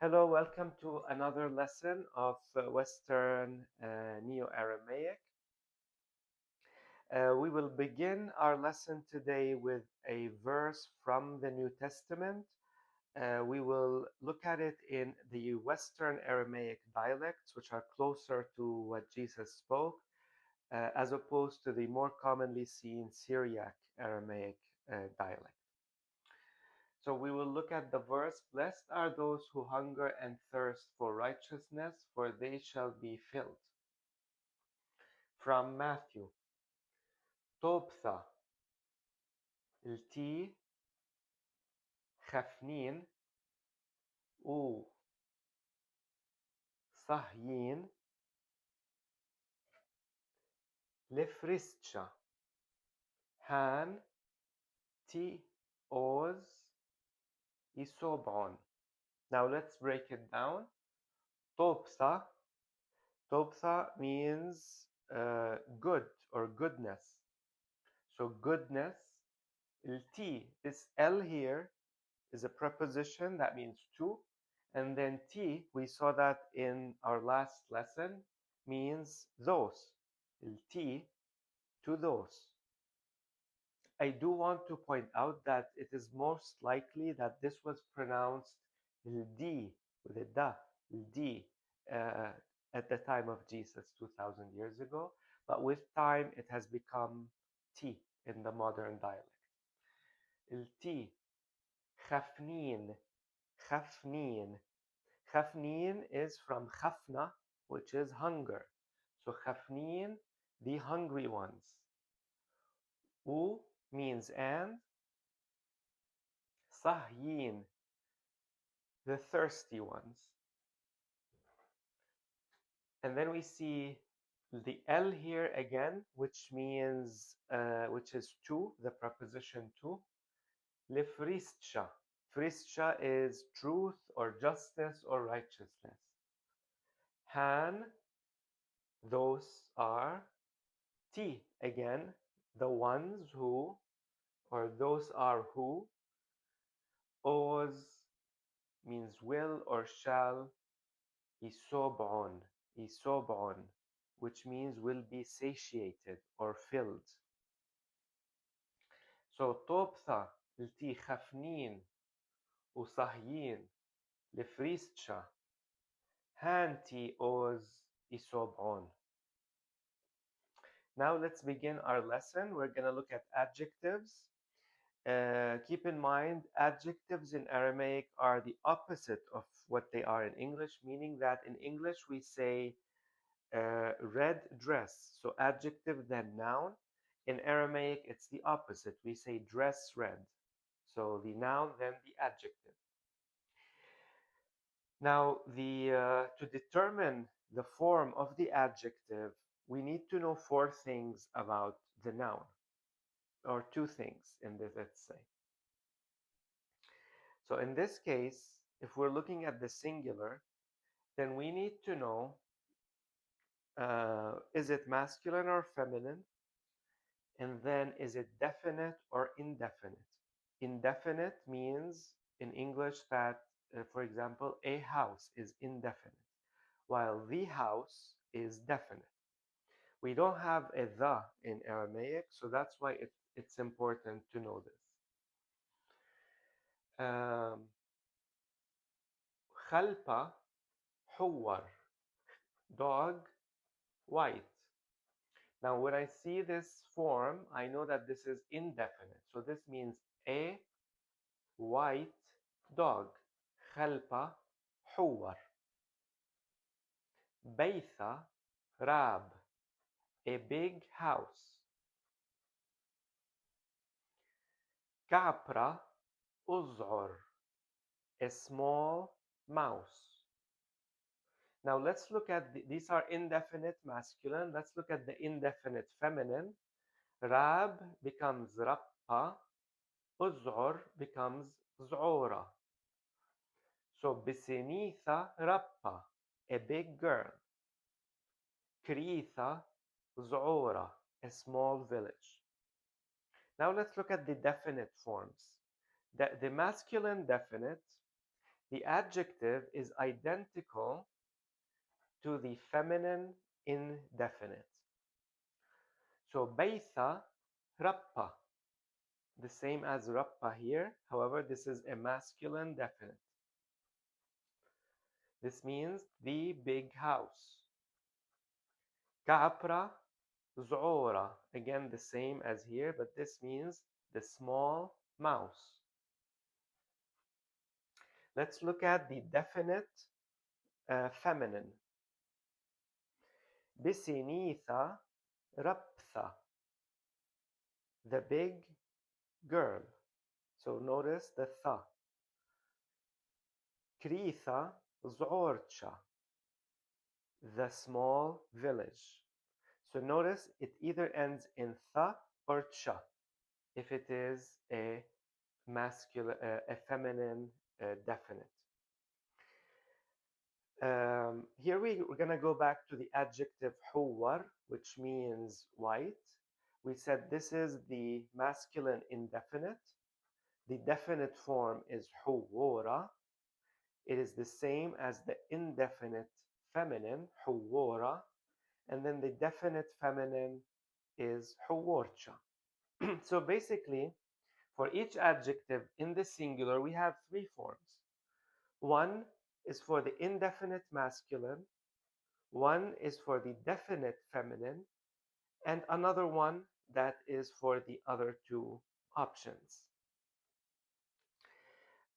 Hello, welcome to another lesson of Western Neo-Aramaic. We will begin our lesson today with a verse from the New Testament. We will look at it in the Western Aramaic dialects, which are closer to what Jesus spoke, as opposed to the more commonly seen Syriac Aramaic dialect. So we will look at the verse, Blessed are those who hunger and thirst for righteousness, for they shall be filled. From Matthew, Tobtha, التي خفنين و صهيين لفرستشا هان تي أوز إسوبعون. Now let's break it down. Tobtha, Tobtha means good or goodness. So goodness. El T, this L here is a preposition that means to, and then T, we saw that in our last lesson, means those. El T, to those. I do want to point out that it is most likely that this was pronounced El D, with a da, El D, uh, at the time of Jesus 2000 years ago, but with time it has become T in the modern dialect. El T, خفنين, خفنين. خفنين is from khafna, which is hunger. So خفنين, the hungry ones. U means and. صهيين, the thirsty ones. And then we see the L here again, which means, which is to, the preposition to. لفريستشا. Frischa is truth or justice or righteousness. Han, those are. T, again, the ones who, or those are who. Oz means will or shall. Isobon, isobon, which means will be satiated or filled. So Tobtha, التي خفنين وصهيين لفريستشا هانتي أوز isobon. Now let's begin our lesson. We're going to look at adjectives. Keep in mind, adjectives in Aramaic are the opposite of what they are in English, meaning that in English we say red dress, so adjective then noun. In Aramaic, it's the opposite. We say dress red, so the noun then the adjective. Now, to determine the form of the adjective, we need to know four things about the noun, or two things in this, let's say. So in this case, if we're looking at the singular, then we need to know, is it masculine or feminine? And then is it definite or indefinite? Indefinite means in English that, for example, a house is indefinite, while the house is definite. We don't have a the in Aramaic, so that's why it's important to know this. خلبة حور, dog, white. Now, when I see this form, I know that this is indefinite. So this means a white dog. خلبة حور. بيثة راب, a big house. كعبرة أزعر, a small mouse. Now let's look at these are indefinite masculine. Let's look at the indefinite feminine. Rab becomes rappa. Uz'ur becomes z'ura. So bisinitha rappa, a big girl. Kritha z'ura, a small village. Now let's look at the definite forms. The masculine definite The adjective is identical to the feminine indefinite. So Baitha, Rappa, the same as Rappa here. However, this is a masculine definite. This means the big house. Ka'apra, Z'ora, again the same as here, but this means the small mouse. Let's look at the definite feminine. Bisinitha, Raptha, the big girl. So notice the tha. Kritha, Z'orcha, the small village. So notice it either ends in tha or cha if it is a masculine, a feminine definite. Here we're going to go back to the adjective huwar, which means white. We said this is the masculine indefinite. The definite form is huwara. It is the same as the indefinite feminine, huwara. And then the definite feminine is huwarcha. So basically, for each adjective in the singular, we have three forms. One is for the indefinite masculine, one is for the definite feminine, and another one that is for the other two options.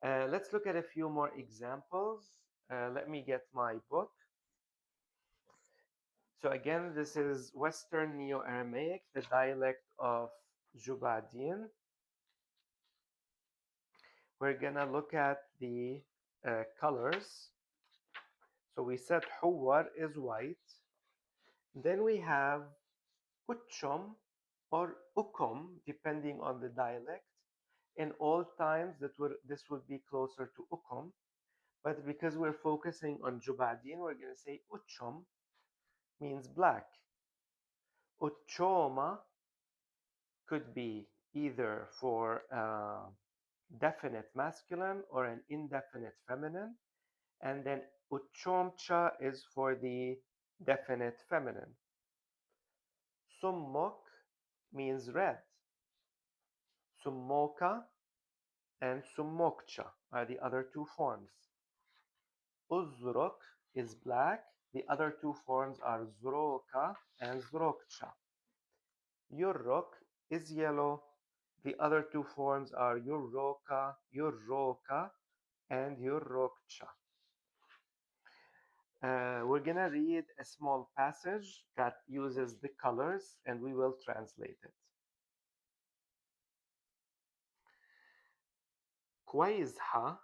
Let's look at a few more examples. Let me get my book. So again, this is Western Neo-Aramaic, the dialect of Jubadin. We're gonna look at the colors. So we said Huwar is white. Then we have Uchum or Ukum, depending on the dialect. In old times, this would be closer to Ukum. But because we're focusing on Jubadin, we're going to say Uchum means black. Uchoma could be either for definite masculine or an indefinite feminine. And then Uchomcha is for the definite feminine. Summok means red. Summoka and Summokcha are the other two forms. Uzruk is black. The other two forms are Zroka and Zrokcha. Yurruk is yellow. The other two forms are Yurroka, Yurroka, and Yurrokcha. We're going to read a small passage that uses the colors and we will translate it. Quaizha,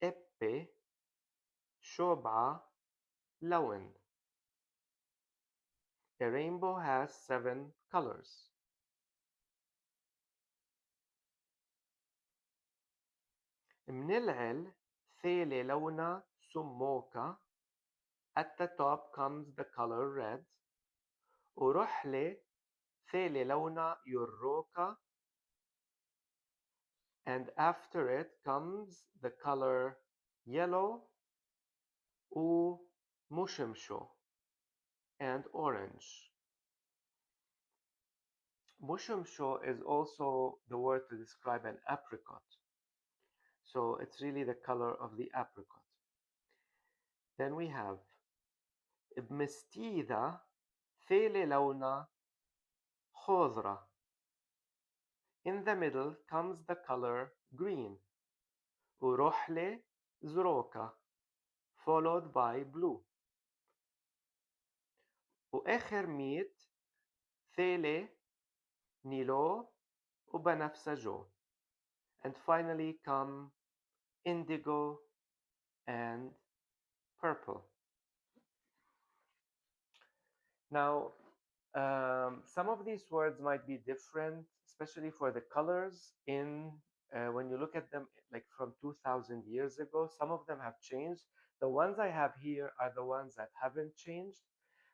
Eppe, Shob'a, Lawen. A rainbow has 7 colors. من العل ثيلي لونا سموكا. At the top comes the color red. ورحلة ثيلي لونا يروكا. And after it comes the color yellow ومشمشو and orange. Mushumsho is also the word to describe an apricot. So it's really the color of the apricot. Then we have بمستيذة ثيلي لونا خضرة. In the middle comes the color green. ورحلة زروكا, followed by blue. وآخر ميت ثيلي نيلو وبنفسجو. And finally come indigo and purple. Now, some of these words might be different, especially for the colors when you look at them like from 2000 years ago. Some of them have changed. The ones I have here are the ones that haven't changed,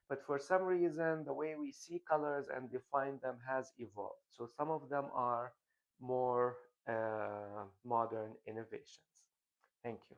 but for some reason the way we see colors and define them has evolved. So some of them are more modern innovations. Thank you.